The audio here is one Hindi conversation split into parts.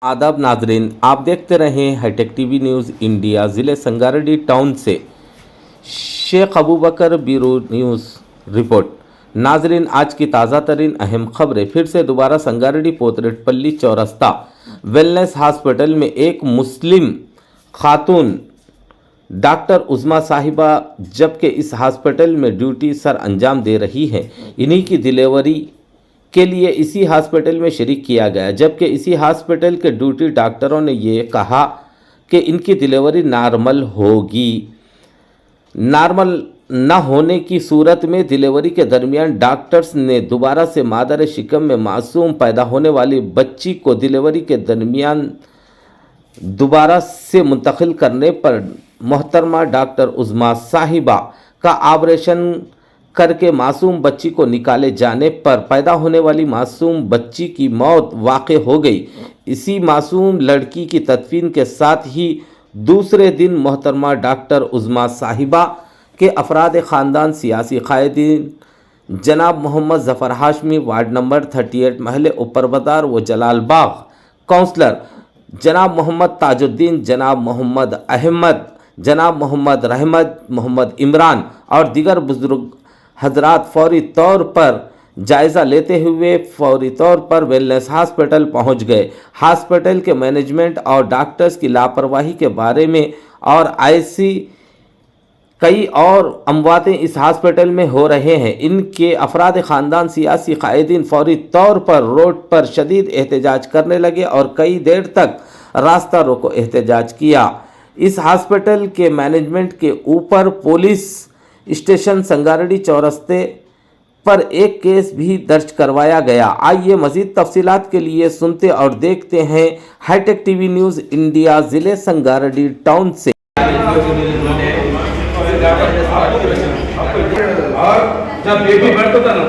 आदाब नाजरीन, आप देखते रहें हाईटेक टीवी न्यूज़ इंडिया। ज़िले संगारेड्डी टाउन से शेख अबू बकर ब्यूरो न्यूज़ रिपोर्ट। नाजरीन, आज की ताज़ा तरीन अहम खबरें। फिर से दोबारा संगारेड्डी पोतरेटपल्ली चौरस्ता वेलनेस हॉस्पिटल में एक मुस्लिम खातून डॉक्टर उज़मा साहिबा जबकि इस हॉस्पिटल में ड्यूटी सर अंजाम दे रही है, इन्हीं की डिलीवरी के लिए इसी हॉस्पिटल में शरीक किया गया। जबकि इसी हॉस्पिटल के ड्यूटी डॉक्टरों ने ये कहा कि इनकी डिलीवरी नॉर्मल होगी। नॉर्मल न होने की सूरत में डिलीवरी के दरमियान डॉक्टर्स ने दोबारा से मादर शिकम में मासूम पैदा होने वाली बच्ची को डिलीवरी के दरमियान दोबारा से मुंतकिल करने पर मोहतरमा डॉक्टर उज़मा साहिबा का ऑपरेशन करके मासूम बच्ची को निकाले जाने पर पैदा होने वाली मासूम बच्ची की मौत वाक़ई हो गई। इसी मासूम लड़की की तदफीन के साथ ही दूसरे दिन मोहतरमा डॉक्टर उज़मा साहिबा के अफराद ख़ानदान, सियासी कायदीन जनाब मोहम्मद ज़फ़र हाशमी, वार्ड नंबर 38 महल ऊपर बाज़ार व जलाल बाग, काउंसलर जनाब मोहम्मद ताजुद्दीन, जनाब मोहम्मद अहमद, जनाब मोहम्मद रहमत, मोहम्मद इमरान और दीगर बुजुर्ग हजरात फौरी तौर पर जायज़ा लेते हुए फौरी तौर पर वेलनेस हॉस्पिटल पहुंच गए। हॉस्पिटल के मैनेजमेंट और डॉक्टर्स की लापरवाही के बारे में और ऐसी कई और अमवातें इस हॉस्पिटल में हो रहे हैं। इनके अफराद ख़ानदान, सियासी कायदीन फौरी तौर पर रोड पर शदीद एहतजाज करने लगे और कई देर तक रास्ता रोको एहतजाज किया। इस हॉस्पिटल के मैनेजमेंट के ऊपर पुलिस स्टेशन संगारेड्डी चौरस्ते पर एक केस भी दर्ज करवाया गया। आइए मज़ीद तफसीलात के लिए सुनते और देखते हैं हाईटेक टीवी न्यूज़ इंडिया ज़िले संगारेड्डी टाउन से। और जब बेबी बर्थ होता ना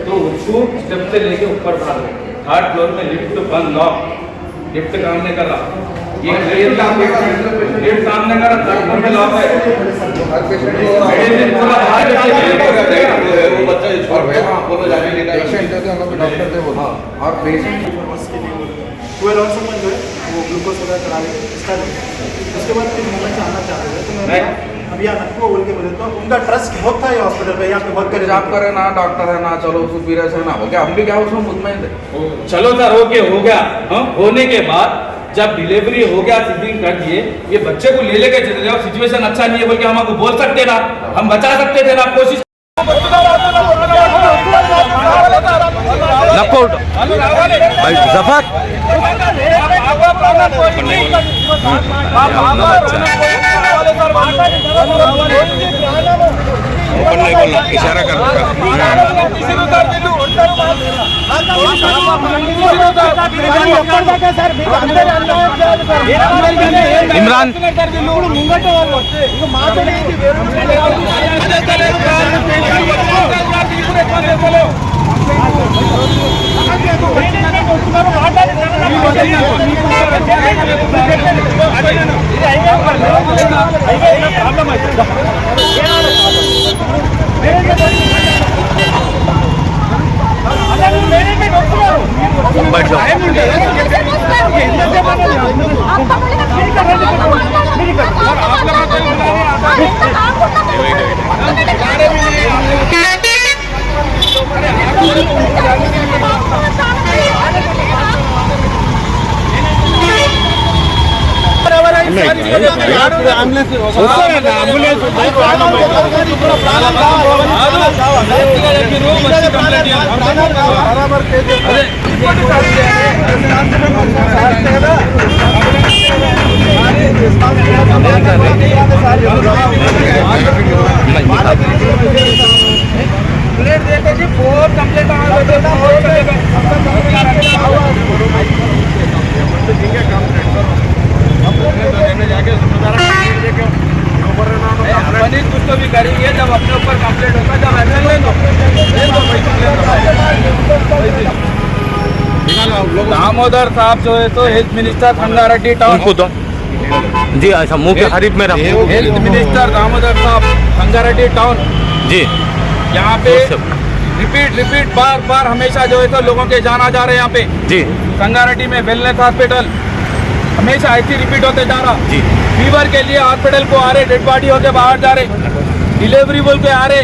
तो उसको स्टेप से लेके ऊपर डाल दो। 3rd फ्लोर में लिफ्ट बंद, लॉक, लिफ्ट काम नहीं कर रहा। ये लिफ्ट काम नहीं कर रहा, 3rd फ्लोर में लॉक है। मेडिसिन पूरा बाहर वो बच्चा छोड़ गया, बोलो जाने लेकर पेशेंट है तो हम लोग डॉक्टर से बोला और पेशेंट के लिए 12 आवर्स में जो है वो ग्लूकोज वगैरह करा के स्टार्ट। उसके बाद फिर मोमेंट आना चाह रहे थे तो मैं अभी आपको बोल के बोले तो उनका ट्रस्ट बहुत था ये हॉस्पिटल पे, यहाँ पे वर्क करे, जॉब करे ना, डॉक्टर है ना, चलो सुपीरियर है ना, हो गया। हम भी क्या उसमें मुतमईन थे, चलो सर हो गया। होने के बाद जब डिलीवरी हो गया, सिजिंग कर दिए, ये बच्चे को ले लेके चले जाओ, सिचुएशन अच्छा नहीं है बोल के हम आपको बोल सकते ना, हम बचा सकते थे ना, कोशिश इशारा कर इमरान प्लेट देते जी, 4 कंप्लेंट कुछ तो भी करेंगे जब अपने ऊपर कंप्लेंट होगा, जब ऐसा दामोदर साहब जो है तो हेल्थ मिनिस्टर संगारेड्डी टाउन तो जी अच्छा मुंह के करीब में रखो। हेल्थ मिनिस्टर दामोदर साहब संगारेड्डी टाउन जी, यहाँ पे रिपीट बार हमेशा जो है तो लोगों के जाना जा रहे हैं यहाँ पे जी संगारेड्डी में वेलनेस हॉस्पिटल हमेशा ऐसी रिपीट होते जा रहा। जी फीवर के लिए हॉस्पिटल को आ रहे, डेड बॉडी होके बाहर जा रहे, डिलीवरी बोल के आ रहे,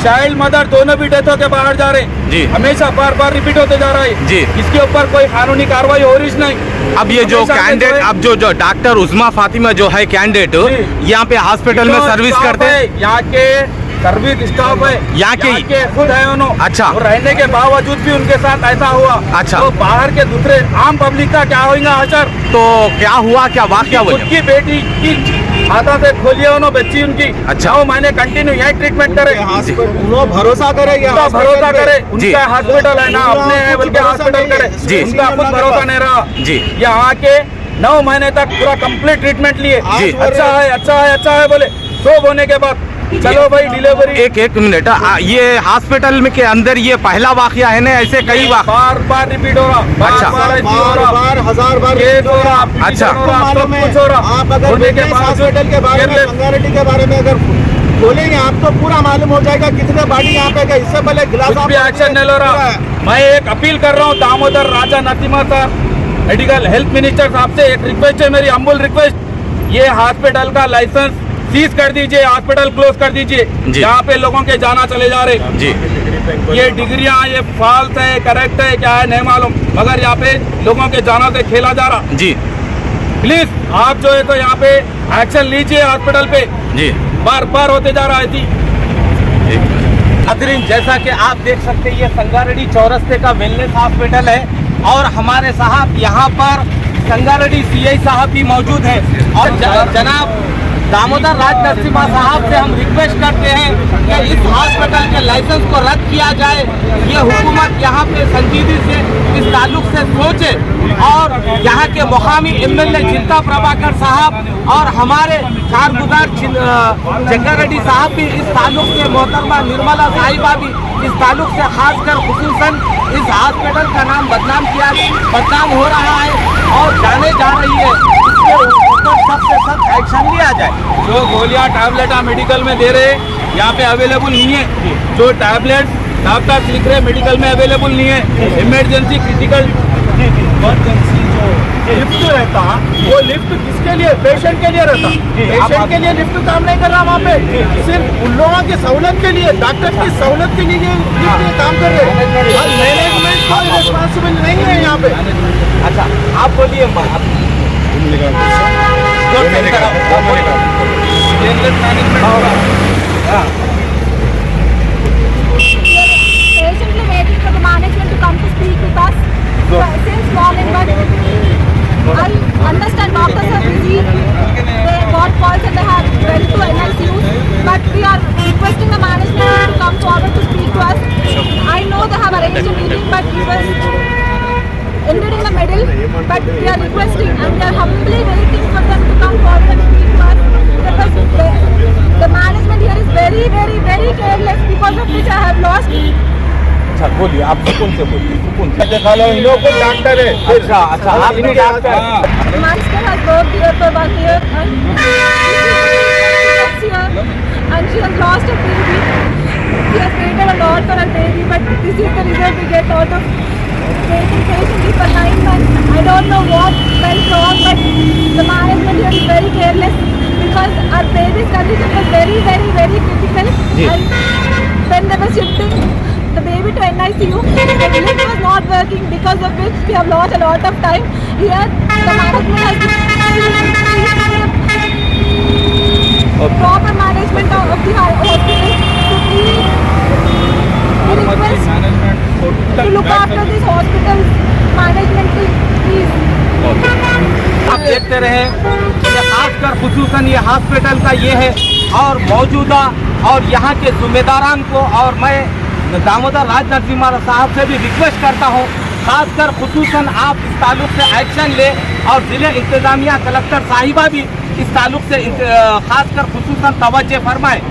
चाइल्ड मदर दोनों भी डेथ होके बाहर जा रहे। जी हमेशा बार रिपीट होते जा रहा है। जी। इसके ऊपर कोई कानूनी कार्रवाई हो रही नहीं। अब ये जो हमेशा कैंडिडेट जो है- अब जो डॉक्टर उस्मा फातिमा जो है कैंडिडेट जी। यहाँ पे हॉस्पिटल में जो सर्विस स्टाफ करते हैं। है, यहाँ के सर्विस स्टाफ है, यहाँ के- खुद है उन्होंने। अच्छा। और रहने के बावजूद भी उनके साथ ऐसा हुआ। अच्छा। तो बाहर के दूसरे आम पब्लिक का क्या होगा असर? तो क्या हुआ, क्या वाक्या खुद बोले? की बेटी की हाथा से खोलिए उन्होंने बच्ची उनकी। अच्छा। 9 महीने कंटिन्यू यही ट्रीटमेंट करे। उन्होंने भरोसा करे, ये उनका हॉस्पिटल भरोसा पे। करे, जी। उनका हॉस्पिटल है ना, अपने है बल्कि भरोसा हॉस्पिटल नहीं करे। है। जी। उनका खुद भरोसा नहीं रहा। जी। यहाँ के 9 महीने तक पूरा कंप्लीट ट्रीटमेंट लिए। जी। अच्छा है बोले। सब होने के बाद चलो भाई डिलीवरी। एक मिनट, ये हॉस्पिटल में के अंदर ये पहला वाकया है ना, ऐसे कई वाकया? बार रिपीट हो रहा। अच्छा। बार हजार बार केस हो रहा। अच्छा। हो रहा, सब कुछ हो रहा। आप अगर होने के वेलनेस बावजूद हॉस्पिटल के बारे में, careless। संगारेड्डी के बारे में अगर बोलेंगे आपको पूरा मालूम हो जाएगा कितने बॉडी यहाँ पे गए। इससे पहले गिलास कुछ भी एक्शन नहीं ले रहा। मैं एक अपील कर रहा हूँ Damodar Raja Narasimha sir, medical health minister साहब से एक रिक्वेस्ट है, मेरी अम्बुल रिक्वेस्ट, ये हॉस्पिटल का लाइसेंस सीज कर दीजिए, हॉस्पिटल क्लोज कर दीजिए। जी। यहाँ पे लोगों के जाना चले जा रहे। जी ये डिग्रियां ये फॉल्स है, करेक्ट है, क्या है नहीं मालूम, मगर यहाँ पे लोगों के जाना से खेला जा रहा। जी प्लीज आप जो है तो यहाँ पे एक्शन लीजिए हॉस्पिटल पे। जी। बार होते जा रहा है थी। नाज़रीन, जैसा कि आप देख सकते हैं ये संगारेड्डी चौरस्ते का वेलनेस हॉस्पिटल है और हमारे साहब यहाँ पर संगारेड्डी सीआई साहब भी मौजूद हैं और जनाब दामोदर राज नरसिम्हा साहब से हम रिक्वेस्ट करते हैं कि इस हॉस्पिटल के लाइसेंस को रद्द किया जाए। ये हुकूमत यहाँ पे संजीदगी से इस ताल्लुक से सोचे और यहाँ के मुकामी एमएलए चिंता प्रभाकर साहब और हमारे कारगुजार जग्गारेड्डी साहब भी इस ताल्लुक से, मोहतरमा निर्मला साहिबा भी इस ताल्लुक से खासकर खुसूसन इस हॉस्पिटल का नाम बदनाम हो रहा है और जाने जा रही है। इसके ऊपर सबसे सख्त एक्शन लिया जाए। जो गोलियां टैबलेट मेडिकल में दे रहे यहाँ पे अवेलेबल नहीं है। जो टैबलेट डॉक्टर लिख रहे मेडिकल में अवेलेबल नहीं है। इमरजेंसी क्रिटिकल इमरजेंसी जो लिफ्ट रहता वो लिफ्ट किसके लिए? पेशेंट के लिए रहता। पेशेंट के लिए लिफ्ट काम नहीं कर रहा वहाँ पे, सिर्फ उन लोगों की सहूलत के लिए, डॉक्टर की सहूलत के लिए लिफ्ट काम कर रहे हैं। मैनेजमेंट कोई रिस्पॉन्सिबल नहीं है यहाँ पे। अच्छा, आप बोलिए। Patiently waiting for the management to come to speak with us since morning, but I understand doctors are busy. They got calls and they have went to NICU, but we are requesting the management to come forward to speak to us. I know they have arranged a meeting, but it was ended in the middle. But we are requesting and we are humbly waiting for them to come forward and speak to us. Because the management here is very careless, because of which I have lost. अच्छा बोलिए, आप सुकून से बोलिए, सुकून से। देखा लो इन लोग को डॉक्टर है। अच्छा, आप भी doctor. My sister has worked here for 1 year and she has lost her baby. She has waited a lot for her baby, but this is the result we get out of waiting patiently for 9 months. I don't know what went wrong, but the management here is very careless, because our baby's condition was very critical. And when they were shifting the baby to NICU, the lift was not working, because of which we have lost a lot of time. Here, the management has proper management of the hospital. So please, we request to look after this hospital management, please. आप देखते रहे कि खासकर खुसूसन ये हॉस्पिटल का ये है और मौजूदा और यहाँ के जिम्मेदारान को, और मैं दामोदर राज नरसिम्हा साहब से भी रिक्वेस्ट करता हूँ, खासकर खुसूसन आप इस ताल्लुक से एक्शन ले और ज़िले इंतज़ामिया कलेक्टर साहिबा भी इस ताल्लुक से खासकर खुसूसन तवज्जो फरमाए